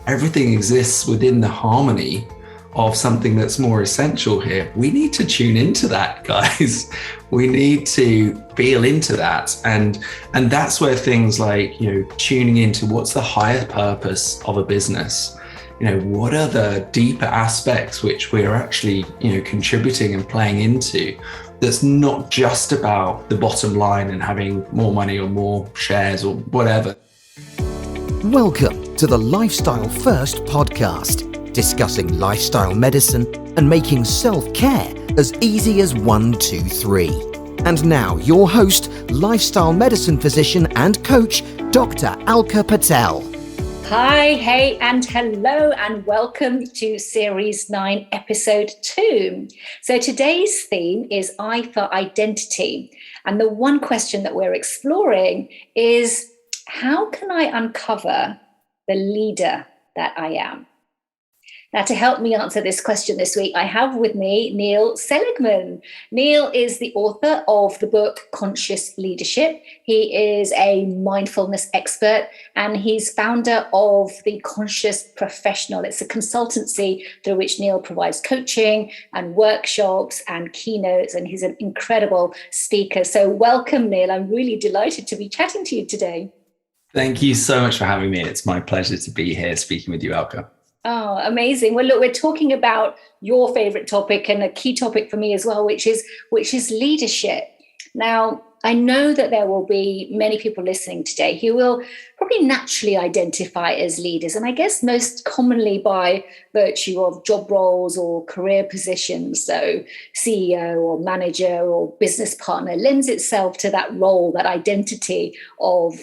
everything exists within the harmony of something that's more essential here. We need to tune into that, guys. We need to feel into that. And that's where things like, tuning into what's the higher purpose of a business. What are the deeper aspects which we're actually, contributing and playing into, that's not just about the bottom line and having more money or more shares or whatever. Welcome to the Lifestyle First podcast, discussing lifestyle medicine and making self-care as easy as 1, 2, 3. And now your host, lifestyle medicine physician and coach, Dr. Alka Patel. Hi, hey, and hello, and welcome to Series 9, Episode 2. So today's theme is I for Identity. And the one question that we're exploring is, how can I uncover the leader that I am? Now, to help me answer this question this week, I have with me Neil Seligman. Neil is the author of the book Conscious Leadership. He is a mindfulness expert, and he's founder of the Conscious Professional. It's a consultancy through which Neil provides coaching and workshops and keynotes, and he's an incredible speaker. So welcome, Neil. I'm really delighted to be chatting to you today. Thank you so much for having me. It's my pleasure to be here speaking with you, Alka. Oh, amazing. Well, look, we're talking about your favorite topic and a key topic for me as well, which is leadership. Now, I know that there will be many people listening today who will probably naturally identify as leaders, and I guess most commonly by virtue of job roles or career positions. So CEO or manager or business partner lends itself to that role, that identity of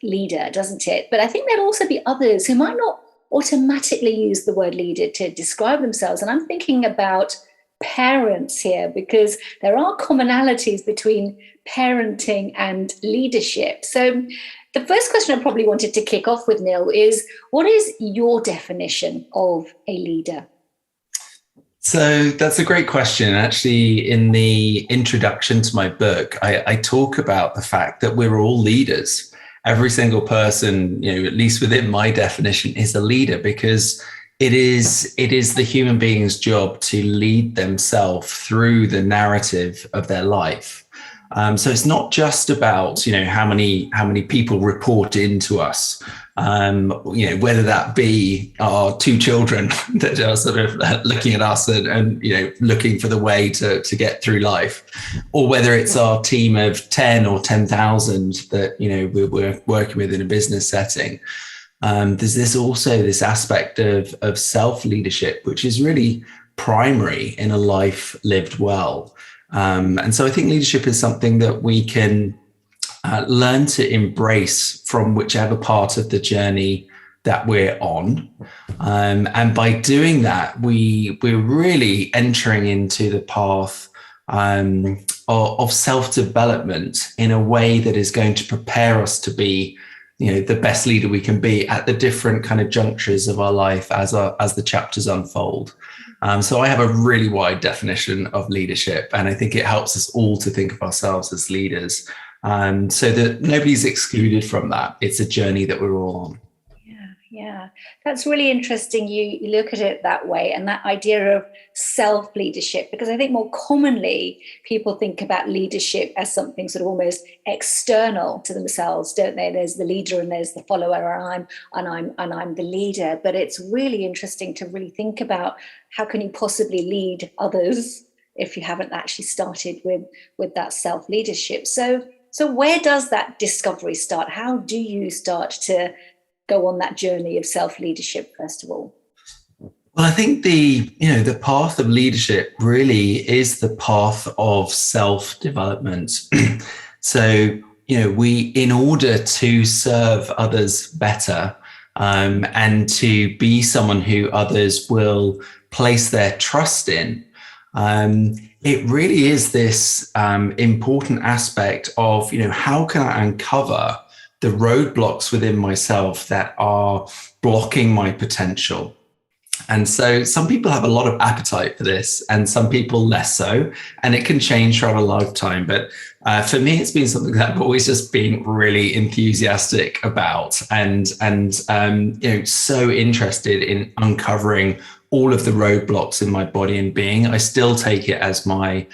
leader, doesn't it? But I think there'll also be others who might not automatically use the word leader to describe themselves. And I'm thinking about parents here, because there are commonalities between parenting and leadership. So the first question I probably wanted to kick off with, Neil, is what is your definition of a leader? So that's a great question. Actually, in the introduction to my book, I talk about the fact that we're all leaders. Every single person, at least within my definition, is a leader, because it is the human being's job to lead themselves through the narrative of their life. So it's not just about, how many people report into us, whether that be our two children that are sort of looking at us and looking for the way to get through life, or whether it's our team of 10 or 10,000 that, we're working with in a business setting. There's this aspect of self-leadership, which is really primary in a life lived well. And so I think leadership is something that we can learn to embrace from whichever part of the journey that we're on. And by doing that, we're really entering into the path of self-development in a way that is going to prepare us to be, the best leader we can be at the different kind of junctures of our life as the chapters unfold. So I have a really wide definition of leadership, and I think it helps us all to think of ourselves as leaders, so that nobody's excluded from that. It's a journey that we're all on. Yeah, that's really interesting. You look at it that way, and that idea of self-leadership, because I think more commonly people think about leadership as something sort of almost external to themselves, don't they? There's the leader and there's the follower, and I'm the leader. But it's really interesting to really think about how can you possibly lead others if you haven't actually started with that self-leadership. So where does that discovery start? How do you start to go on that journey of self-leadership, first of all? Well, I think the path of leadership really is the path of self-development. So, in order to serve others better, and to be someone who others will place their trust in, it really is this important aspect of, how can I uncover the roadblocks within myself that are blocking my potential? And so some people have a lot of appetite for this and some people less so, and it can change throughout a lifetime. But For me, it's been something that I've always just been really enthusiastic about, and so interested in uncovering all of the roadblocks in my body and being. I still take it as my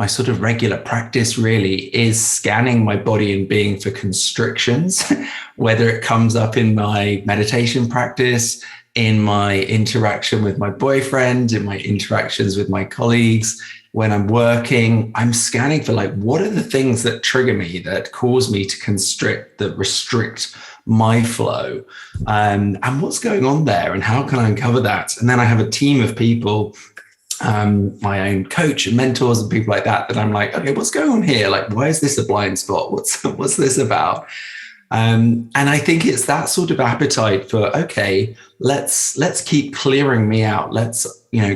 sort of regular practice really is scanning my body and being for constrictions, whether it comes up in my meditation practice, in my interaction with my boyfriend, in my interactions with my colleagues, when I'm working. I'm scanning for like, what are the things that trigger me, that cause me to constrict, that restrict my flow, and what's going on there, and how can I uncover that? And then I have a team of people, my own coach and mentors and people like that I'm like, okay, what's going on here? Like, why is this a blind spot? What's this about? And I think it's that sort of appetite for, okay, let's keep clearing me out. Let's,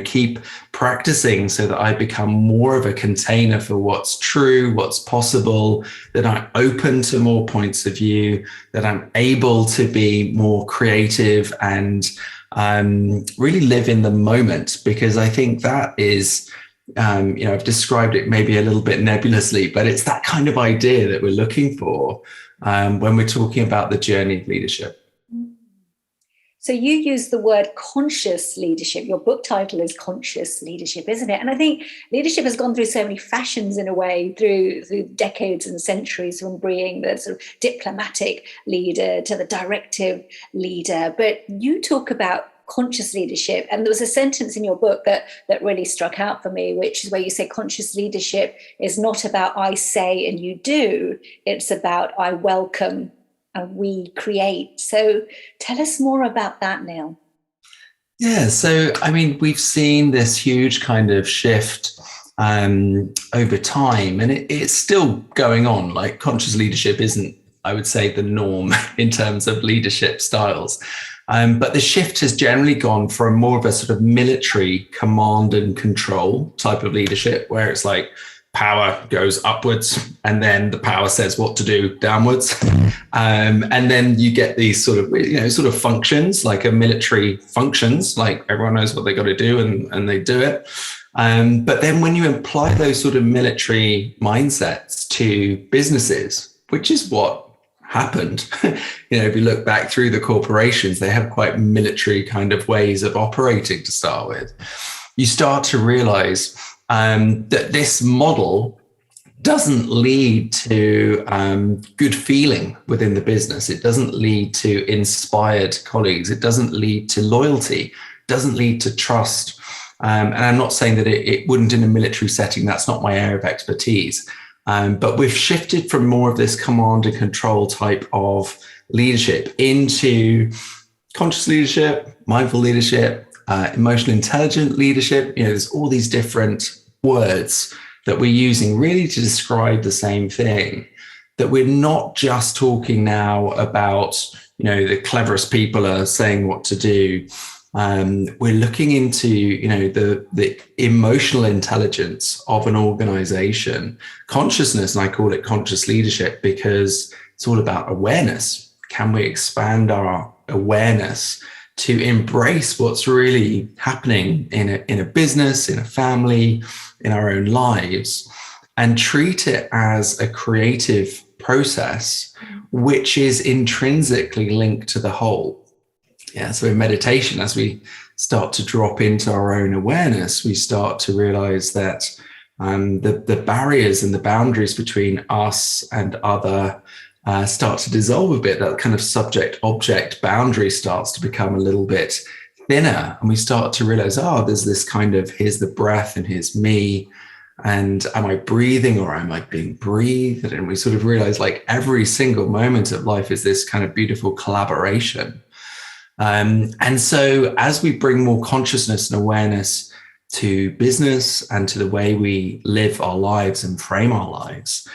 keep practicing so that I become more of a container for what's true, what's possible, that I'm open to more points of view, that I'm able to be more creative and really live in the moment. Because I think that is, I've described it maybe a little bit nebulously, but it's that kind of idea that we're looking for when we're talking about the journey of leadership. So you use the word conscious leadership. Your book title is Conscious Leadership, isn't it? And I think leadership has gone through so many fashions in a way through decades and centuries, from being the sort of diplomatic leader to the directive leader. But you talk about conscious leadership, and there was a sentence in your book that really struck out for me, which is where you say conscious leadership is not about I say and you do, it's about I welcome and we create. So tell us more about that, Neil. Yeah, so I mean, we've seen this huge kind of shift over time, and it's still going on. Like, conscious leadership isn't, I would say, the norm in terms of leadership styles. But the shift has generally gone from more of a sort of military command and control type of leadership, where it's like power goes upwards and then the power says what to do downwards. And then you get these sort of functions, like a military functions, like everyone knows what they got to do and they do it. But then when you apply those sort of military mindsets to businesses, which is what happened, if you look back through the corporations, they have quite military kind of ways of operating to start with. You start to realize that this model doesn't lead to good feeling within the business. It doesn't lead to inspired colleagues. It doesn't lead to loyalty. It doesn't lead to trust. And I'm not saying that it wouldn't in a military setting. That's not my area of expertise. But we've shifted from more of this command and control type of leadership into conscious leadership, mindful leadership, emotional intelligent leadership. There's all these different words that we're using really to describe the same thing, that we're not just talking now about, the cleverest people are saying what to do. We're looking into, the emotional intelligence of an organization, consciousness, and I call it conscious leadership because it's all about awareness. Can we expand our awareness to embrace what's really happening in a business, in a family, in our own lives, and treat it as a creative process, which is intrinsically linked to the whole. Yeah, so in meditation, as we start to drop into our own awareness, we start to realize that the barriers and the boundaries between us and other start to dissolve a bit. That kind of subject-object boundary starts to become a little bit thinner, and we start to realize, there's this kind of, here's the breath and here's me, and am I breathing or am I being breathed? And we sort of realize, like, every single moment of life is this kind of beautiful collaboration. And so as we bring more consciousness and awareness to business and to the way we live our lives and frame our lives,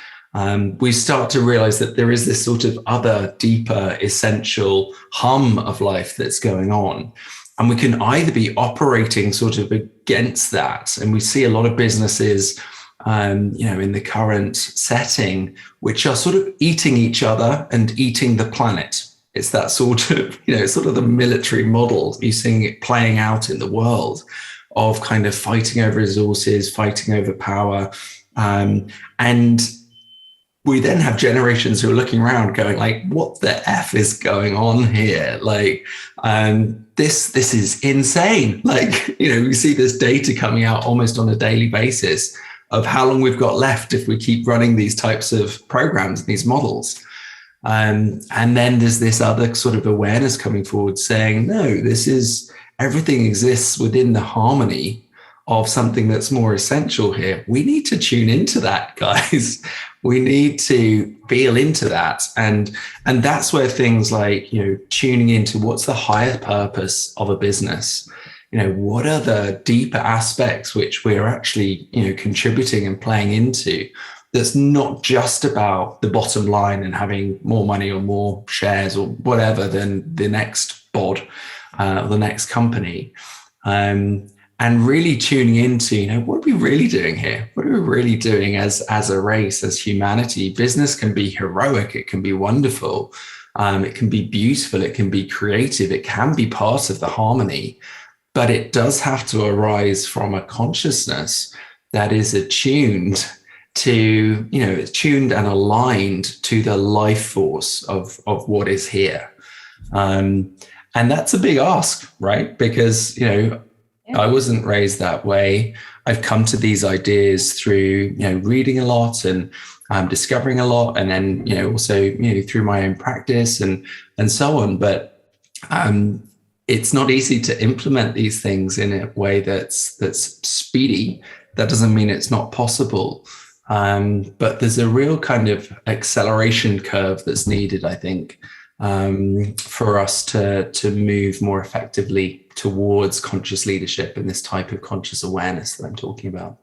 we start to realize that there is this sort of other, deeper, essential hum of life that's going on. And we can either be operating sort of against that. And we see a lot of businesses, in the current setting, which are sort of eating each other and eating the planet. It's that sort of, sort of the military model. You're seeing it playing out in the world of kind of fighting over resources, fighting over power. And we then have generations who are looking around going like, what the F is going on here? Like, this is insane. Like, we see this data coming out almost on a daily basis of how long we've got left if we keep running these types of programs, these models. And then there's this other sort of awareness coming forward saying, no, everything exists within the harmony of something that's more essential here. We need to tune into that, guys. We need to feel into that. And that's where things like, tuning into what's the higher purpose of a business? What are the deeper aspects which we're actually, contributing and playing into, that's not just about the bottom line and having more money or more shares or whatever than the next bod, or the next company. And really tuning into, what are we really doing here? What are we really doing as a race, as humanity? Business can be heroic. It can be wonderful. It can be beautiful. It can be creative. It can be part of the harmony, but it does have to arise from a consciousness that is attuned to, attuned and aligned to the life force of what is here. And that's a big ask, right? Because, I wasn't raised that way. I've come to these ideas through, reading a lot and discovering a lot, and then, also, through my own practice and so on. But it's not easy to implement these things in a way that's speedy. That doesn't mean it's not possible. But there's a real kind of acceleration curve that's needed, I think, for us to move more effectively towards conscious leadership and this type of conscious awareness that I'm talking about.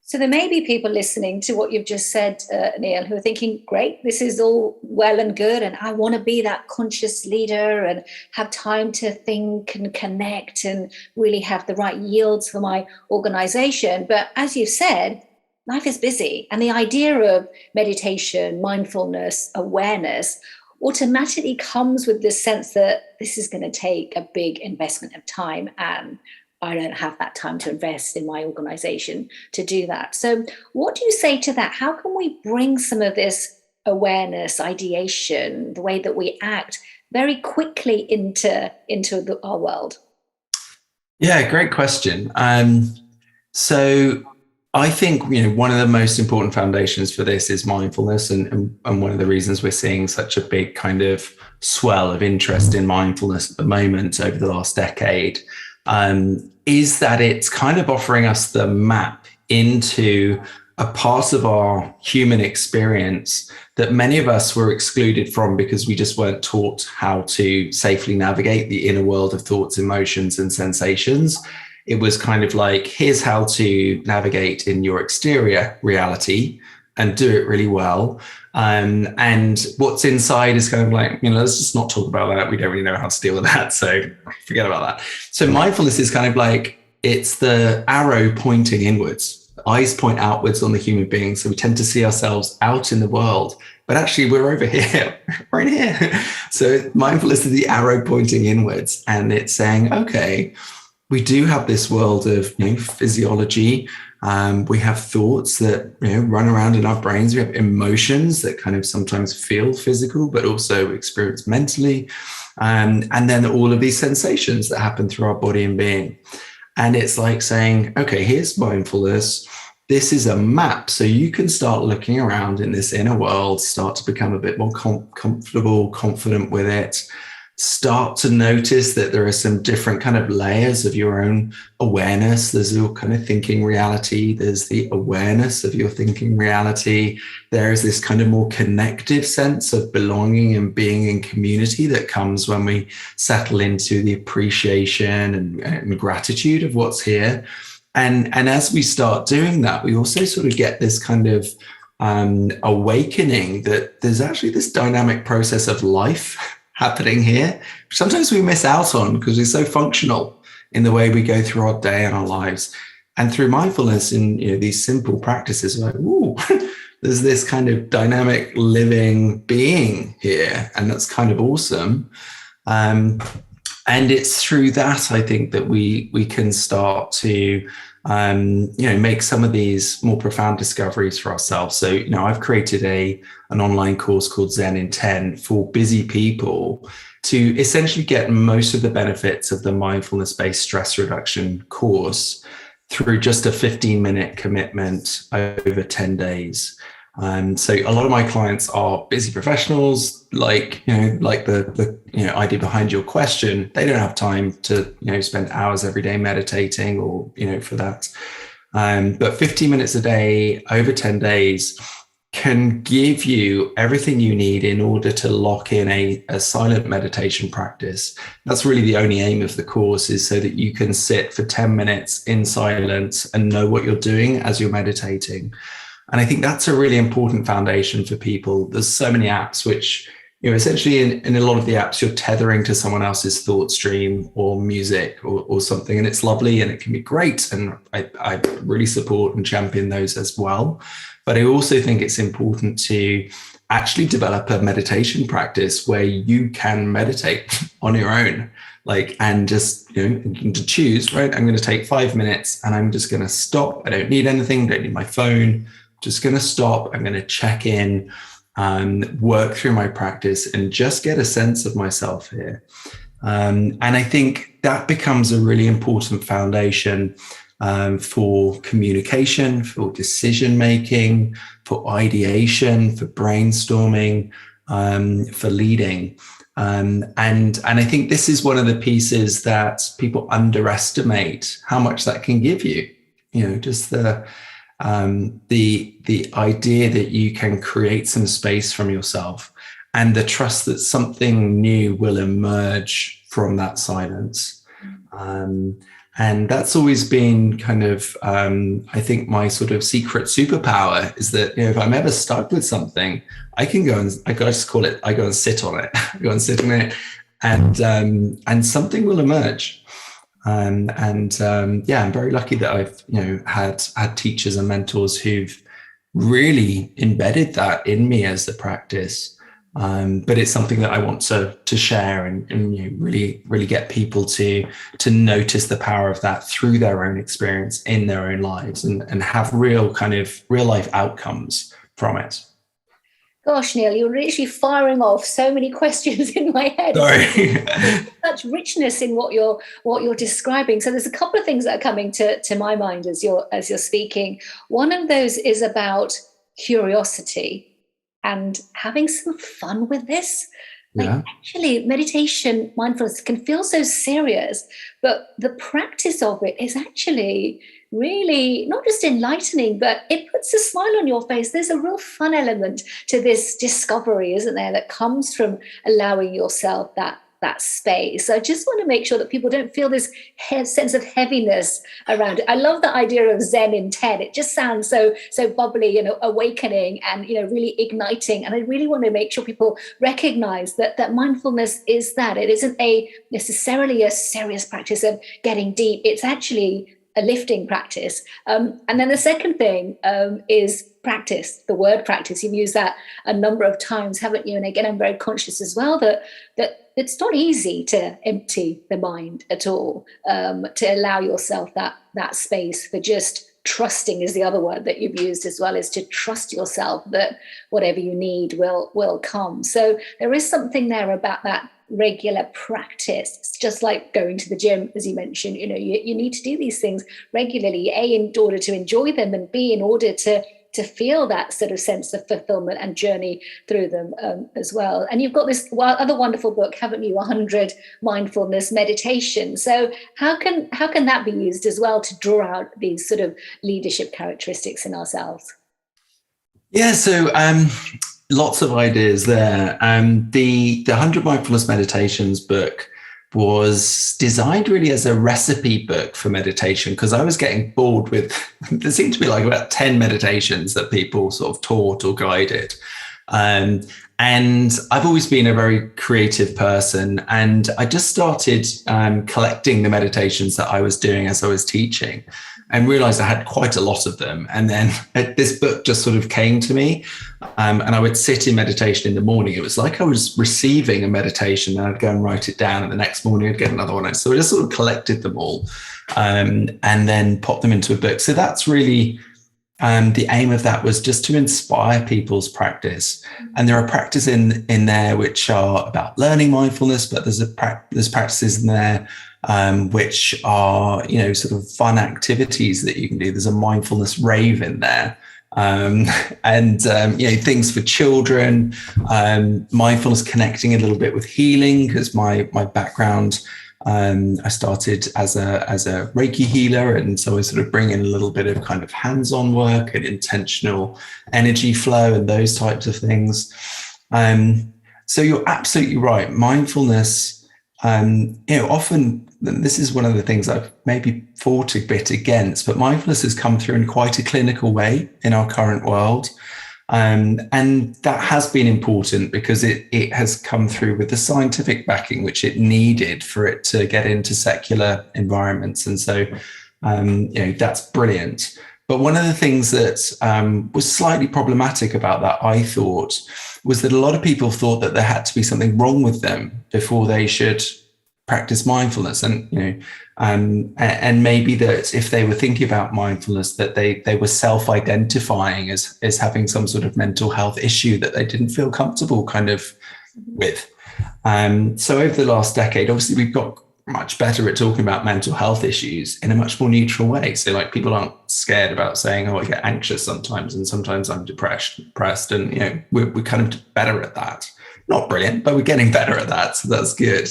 So there may be people listening to what you've just said, Neil, who are thinking, great, this is all well and good, and I want to be that conscious leader and have time to think and connect and really have the right yields for my organization. But as you said, life is busy, and the idea of meditation, mindfulness, awareness automatically comes with this sense that this is going to take a big investment of time, and I don't have that time to invest in my organization to do that. So what do you say to that? How can we bring some of this awareness, ideation, the way that we act very quickly into our world? Yeah, great question. So I think, one of the most important foundations for this is mindfulness. And one of the reasons we're seeing such a big kind of swell of interest in mindfulness at the moment over the last decade, is that it's kind of offering us the map into a part of our human experience that many of us were excluded from because we just weren't taught how to safely navigate the inner world of thoughts, emotions, and sensations. It was kind of like, here's how to navigate in your exterior reality and do it really well. And what's inside is kind of like, let's just not talk about that. We don't really know how to deal with that. So forget about that. So mindfulness is kind of like, it's the arrow pointing inwards. Eyes point outwards on the human being. So we tend to see ourselves out in the world, but actually we're over here, we're in here. So mindfulness is the arrow pointing inwards, and it's saying, okay, we do have this world of physiology. We have thoughts that run around in our brains. We have emotions that kind of sometimes feel physical, but also experience mentally. And then all of these sensations that happen through our body and being. And it's like saying, okay, here's mindfulness. This is a map. So you can start looking around in this inner world, start to become a bit more comfortable, confident with it. Start to notice that there are some different kind of layers of your own awareness. There's your kind of thinking reality. There's the awareness of your thinking reality. There is this kind of more connective sense of belonging and being in community that comes when we settle into the appreciation and gratitude of what's here. And as we start doing that, we also sort of get this kind of awakening that there's actually this dynamic process of life happening here, which sometimes we miss out on because we're so functional in the way we go through our day and our lives. And through mindfulness in these simple practices, like, ooh, there's this kind of dynamic living being here, and that's kind of awesome. And And it's through that, I think, that we can start to make some of these more profound discoveries for ourselves. So, I've created an online course called Zen in 10 for busy people to essentially get most of the benefits of the mindfulness-based stress reduction course through just a 15-minute commitment over 10 days. So a lot of my clients are busy professionals, like the idea behind your question. They don't have time to, spend hours every day meditating or, for that. But 15 minutes a day over 10 days can give you everything you need in order to lock in a silent meditation practice. That's really the only aim of the course, is so that you can sit for 10 minutes in silence and know what you're doing as you're meditating. And I think that's a really important foundation for people. There's so many apps which, essentially in a lot of the apps, you're tethering to someone else's thought stream or music or something. And it's lovely and it can be great. And I really support and champion those as well. But I also think it's important to actually develop a meditation practice where you can meditate on your own, and just, to choose, right? I'm going to take 5 minutes and I'm just going to stop. I don't need anything, don't need my phone. Just going to stop. I'm going to check in, work through my practice and just get a sense of myself here. And I think that becomes a really important foundation for communication, for decision making, for ideation, for brainstorming, for leading. And I think this is one of the pieces that people underestimate how much that can give you. Just the idea that you can create some space from yourself and the trust that something new will emerge from that silence. And that's always been kind of, I think, my sort of secret superpower is that, if I'm ever stuck with something, I can go and I just call it, I go and sit on it, and something will emerge. I'm very lucky that I've, had teachers and mentors who've really embedded that in me as the practice. But it's something that I want to share and really get people to notice the power of that through their own experience in their own lives and have real life outcomes from it. Gosh, Neil, you're literally firing off so many questions in my head. Sorry. Such richness in what you're describing. So there's a couple of things that are coming to my mind as you're speaking. One of those is about curiosity and having some fun with this. Actually, meditation, mindfulness can feel so serious, but the practice of it is actually really not just enlightening, but it puts a smile on your face. There's a real fun element to this discovery, isn't there, that comes from allowing yourself that space. So I just want to make sure that people don't feel this sense of heaviness around it. I love the idea of Zen in 10. It just sounds so bubbly, awakening and, really igniting. And I really want to make sure people recognize that mindfulness is that. It isn't necessarily a serious practice of getting deep. It's actually a lifting practice. And then the second thing is practice, the word practice. You've used that a number of times, haven't you? And again, I'm very conscious as well that it's not easy to empty the mind at all, to allow yourself that space for just trusting is the other word that you've used as well, is to trust yourself that whatever you need will come. So there is something there about that regular practice. It's just like going to the gym, as you mentioned. You need to do these things regularly, A, in order to enjoy them, and B, in order to feel that sort of sense of fulfillment and journey through them as well. And you've got this other wonderful book, haven't you? 100 Mindfulness Meditation. So how can that be used as well to draw out these sort of leadership characteristics in ourselves? Yeah, so lots of ideas there. The 100 Mindfulness Meditations book was designed really as a recipe book for meditation, because I was getting bored with, there seemed to be like about 10 meditations that people sort of taught or guided. And And I've always been a very creative person. And I just started collecting the meditations that I was doing as I was teaching, and realized I had quite a lot of them. And then this book just sort of came to me, and I would sit in meditation in the morning. It was like I was receiving a meditation, and I'd go and write it down, and the next morning I'd get another one. So I just sort of collected them all, and then popped them into a book. So that's really the aim of that, was just to inspire people's practice. And there are practices in there which are about learning mindfulness, but there's practices in there which are, sort of fun activities that you can do. There's a mindfulness rave in there. Things for children, mindfulness connecting a little bit with healing, because my background, I started as a Reiki healer, and so I sort of bring in a little bit of kind of hands-on work and intentional energy flow and those types of things. So you're absolutely right. Mindfulness, often this is one of the things I've maybe fought a bit against, but mindfulness has come through in quite a clinical way in our current world. And that has been important because it has come through with the scientific backing which it needed for it to get into secular environments. And so, that's brilliant. But one of the things that was slightly problematic about that, I thought, was that a lot of people thought that there had to be something wrong with them before they should practice mindfulness. And maybe that if they were thinking about mindfulness, that they were self-identifying as having some sort of mental health issue that they didn't feel comfortable kind of with. So over the last decade, obviously we've got much better at talking about mental health issues in a much more neutral way. So like people aren't scared about saying, oh, I get anxious sometimes, and sometimes I'm depressed. And, we're kind of better at that. Not brilliant, but we're getting better at that. So that's good.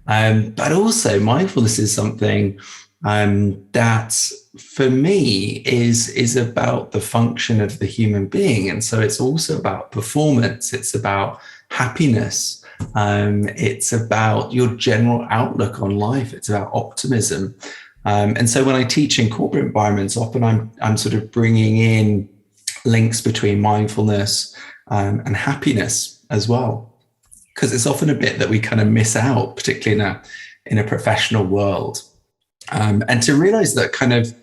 But also mindfulness is something that for me is about the function of the human being. And so it's also about performance. It's about happiness. It's about your general outlook on life. It's about optimism. And so when I teach in corporate environments, often I'm sort of bringing in links between mindfulness and happiness as well, because it's often a bit that we kind of miss out, particularly in a professional world. And to realize that kind of,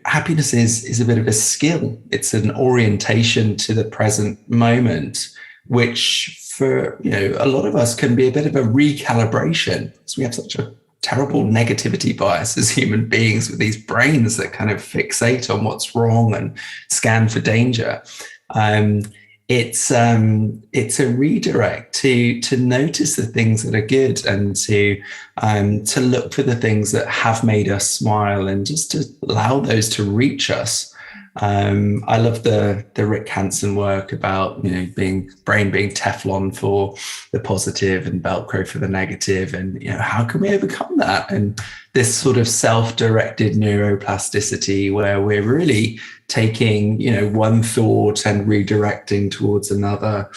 happiness is a bit of a skill. It's an orientation to the present moment, which for, a lot of us can be a bit of a recalibration. So we have such a terrible negativity bias as human beings, with these brains that kind of fixate on what's wrong and scan for danger. It's a redirect to notice the things that are good, and to look for the things that have made us smile, and just to allow those to reach us. I love the Rick Hansen work about brain being Teflon for the positive and Velcro for the negative, and how can we overcome that? And this sort of self-directed neuroplasticity, where we're really taking one thought and redirecting towards another,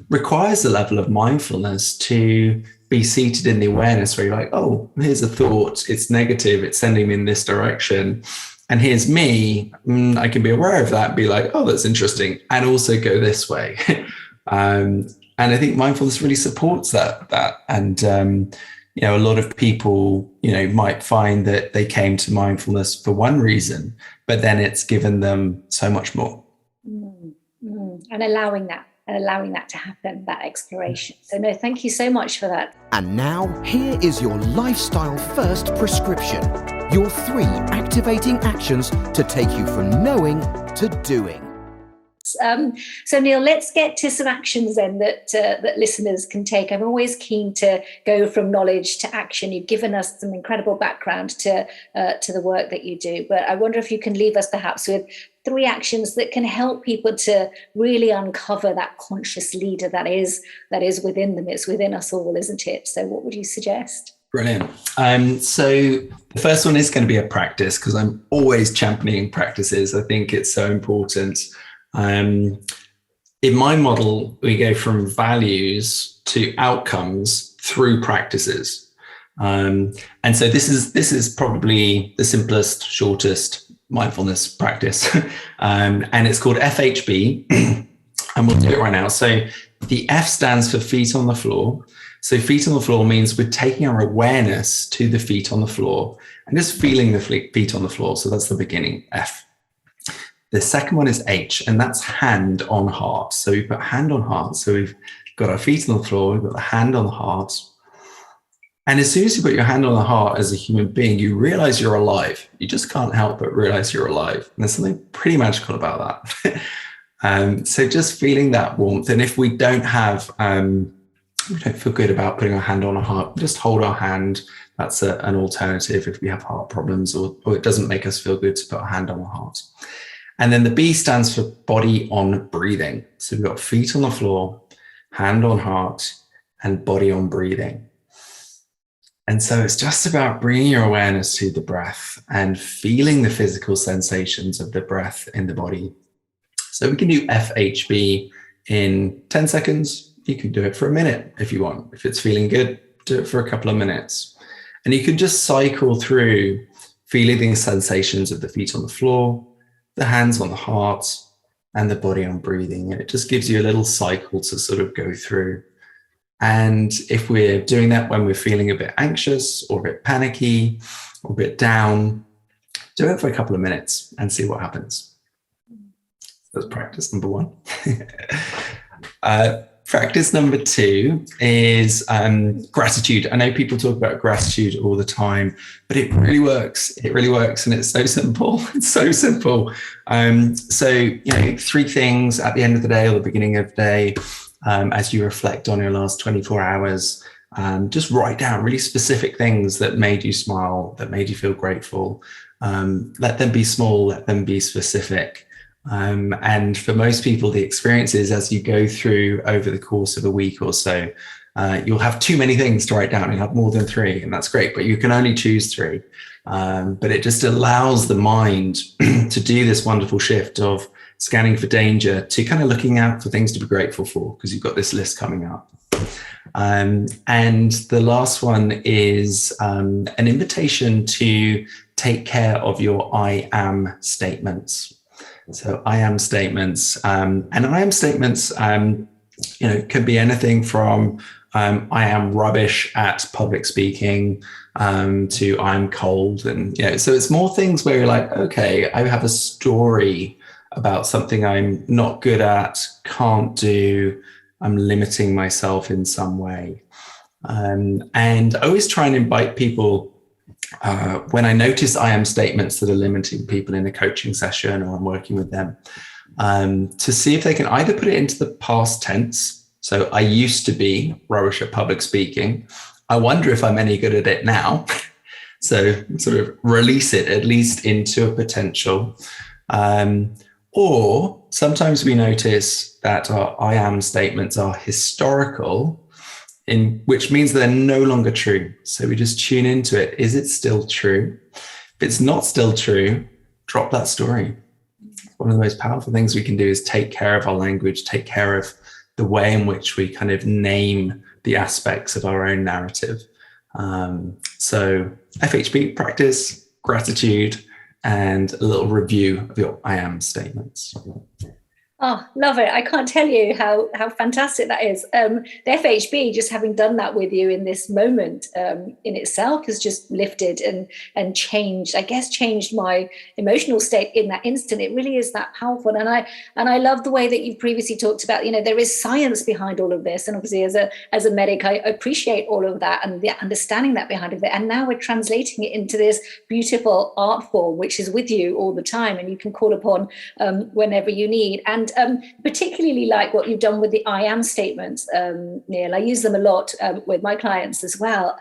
requires a level of mindfulness to be seated in the awareness where you're like, oh, here's a thought, it's negative, it's sending me in this direction. And here's me, I can be aware of that and be like, oh, that's interesting, and also go this way. And I think mindfulness really supports that. And, a lot of people, might find that they came to mindfulness for one reason, but then it's given them so much more. And allowing that to happen, that exploration. So no, thank you so much for that. And now, here is your lifestyle first prescription. Your 3 activating actions to take you from knowing to doing. So Neil, let's get to some actions then that listeners can take. I'm always keen to go from knowledge to action. You've given us some incredible background to the work that you do, but I wonder if you can leave us perhaps with 3 actions that can help people to really uncover that conscious leader that is within them. It's within us all, isn't it? So what would you suggest? Brilliant. So the first one is going to be a practice, because I'm always championing practices. I think it's so important. In my model, we go from values to outcomes through practices. And so this is probably the simplest, shortest mindfulness practice. And it's called FHB. And we'll do it right now. So The F stands for feet on the floor. So feet on the floor means we're taking our awareness to the feet on the floor and just feeling the feet on the floor. So that's the beginning, F. The second one is H, and that's hand on heart. So we put hand on heart. So we've got our feet on the floor, we've got the hand on the heart. And as soon as you put your hand on the heart as a human being, you realize you're alive. You just can't help but realize you're alive. And there's something pretty magical about that. So just feeling that warmth. And if we don't feel good about putting our hand on our heart, just hold our hand. That's an alternative if we have heart problems or it doesn't make us feel good to put our hand on our heart. And then the B stands for body on breathing. So we've got feet on the floor, hand on heart, and body on breathing. And so it's just about bringing your awareness to the breath and feeling the physical sensations of the breath in the body. So we can do FHB in 10 seconds. You can do it for a minute if you want. If it's feeling good, do it for a couple of minutes. And you can just cycle through feeling the sensations of the feet on the floor, the hands on the heart, and the body on breathing. And it just gives you a little cycle to sort of go through. And if we're doing that when we're feeling a bit anxious or a bit panicky or a bit down, do it for a couple of minutes and see what happens. That's practice number one. Practice number two is gratitude. I know people talk about gratitude all the time, but it really works. It really works. And it's so simple. It's so simple. So, three things at the end of the day or the beginning of the day, as you reflect on your last 24 hours, just write down really specific things that made you smile, that made you feel grateful. Let them be small, let them be specific. And for most people, the experience is as you go through over the course of a week or so, you'll have too many things to write down. You'll have more than three, and that's great, but you can only choose three. But it just allows the mind to do this wonderful shift of scanning for danger to kind of looking out for things to be grateful for, because you've got this list coming up. And the last one is an invitation to take care of your I am statements. So I am statements, and I am statements, can be anything from I am rubbish at public speaking to I'm cold. And, so it's more things where you're like, okay, I have a story about something I'm not good at, can't do, I'm limiting myself in some way. And I always try and invite people when I notice I am statements that are limiting people in a coaching session or I'm working with them, to see if they can either put it into the past tense. So I used to be rubbish at public speaking. I wonder if I'm any good at it now. So sort of release it at least into a potential. Or sometimes we notice that our I am statements are historical, which means they're no longer true. So we just tune into it. Is it still true? If it's not still true, drop that story. One of the most powerful things we can do is take care of our language, take care of the way in which we kind of name the aspects of our own narrative. So FHB, practice, gratitude, and a little review of your I am statements. Oh, love it. I can't tell you how fantastic that is. The FHB, just having done that with you in this moment in itself has just lifted and changed, changed my emotional state in that instant. It really is that powerful. And I love the way that you've previously talked about, there is science behind all of this. And obviously as a medic, I appreciate all of that and the understanding that behind it. And now we're translating it into this beautiful art form, which is with you all the time and you can call upon whenever you need. And particularly like what you've done with the I am statements, Neil. I use them a lot with my clients as well.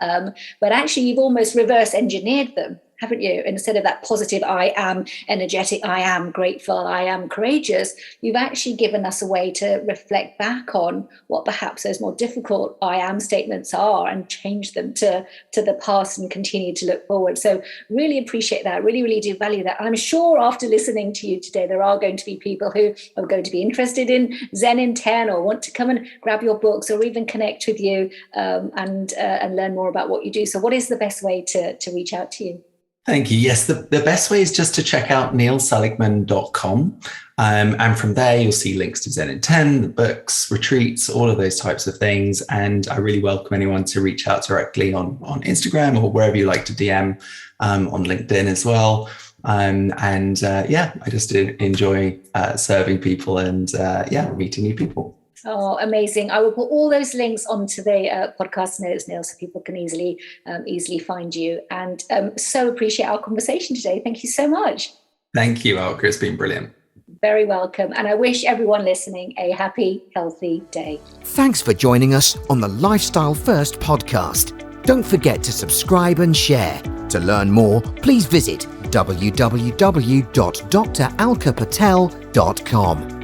But actually, you've almost reverse engineered them, haven't you? Instead of that positive, I am energetic, I am grateful, I am courageous, you've actually given us a way to reflect back on what perhaps those more difficult I am statements are and change them to the past and continue to look forward. So really appreciate that. Really, really do value that. I'm sure after listening to you today, there are going to be people who are going to be interested in Zen in 10 or want to come and grab your books or even connect with you and learn more about what you do. So what is the best way to reach out to you? Thank you. Yes, the best way is just to check out neilseligman.com. And from there, you'll see links to Zen in 10, the books, retreats, all of those types of things. And I really welcome anyone to reach out directly on Instagram or wherever you like to DM, on LinkedIn as well. I just enjoy serving people and meeting new people. Oh, amazing. I will put all those links onto the podcast notes, Neil, so people can easily find you. And so appreciate our conversation today. Thank you so much. Thank you, Alka. It's been brilliant. Very welcome. And I wish everyone listening a happy, healthy day. Thanks for joining us on the Lifestyle First podcast. Don't forget to subscribe and share. To learn more, please visit www.dralkapatel.com.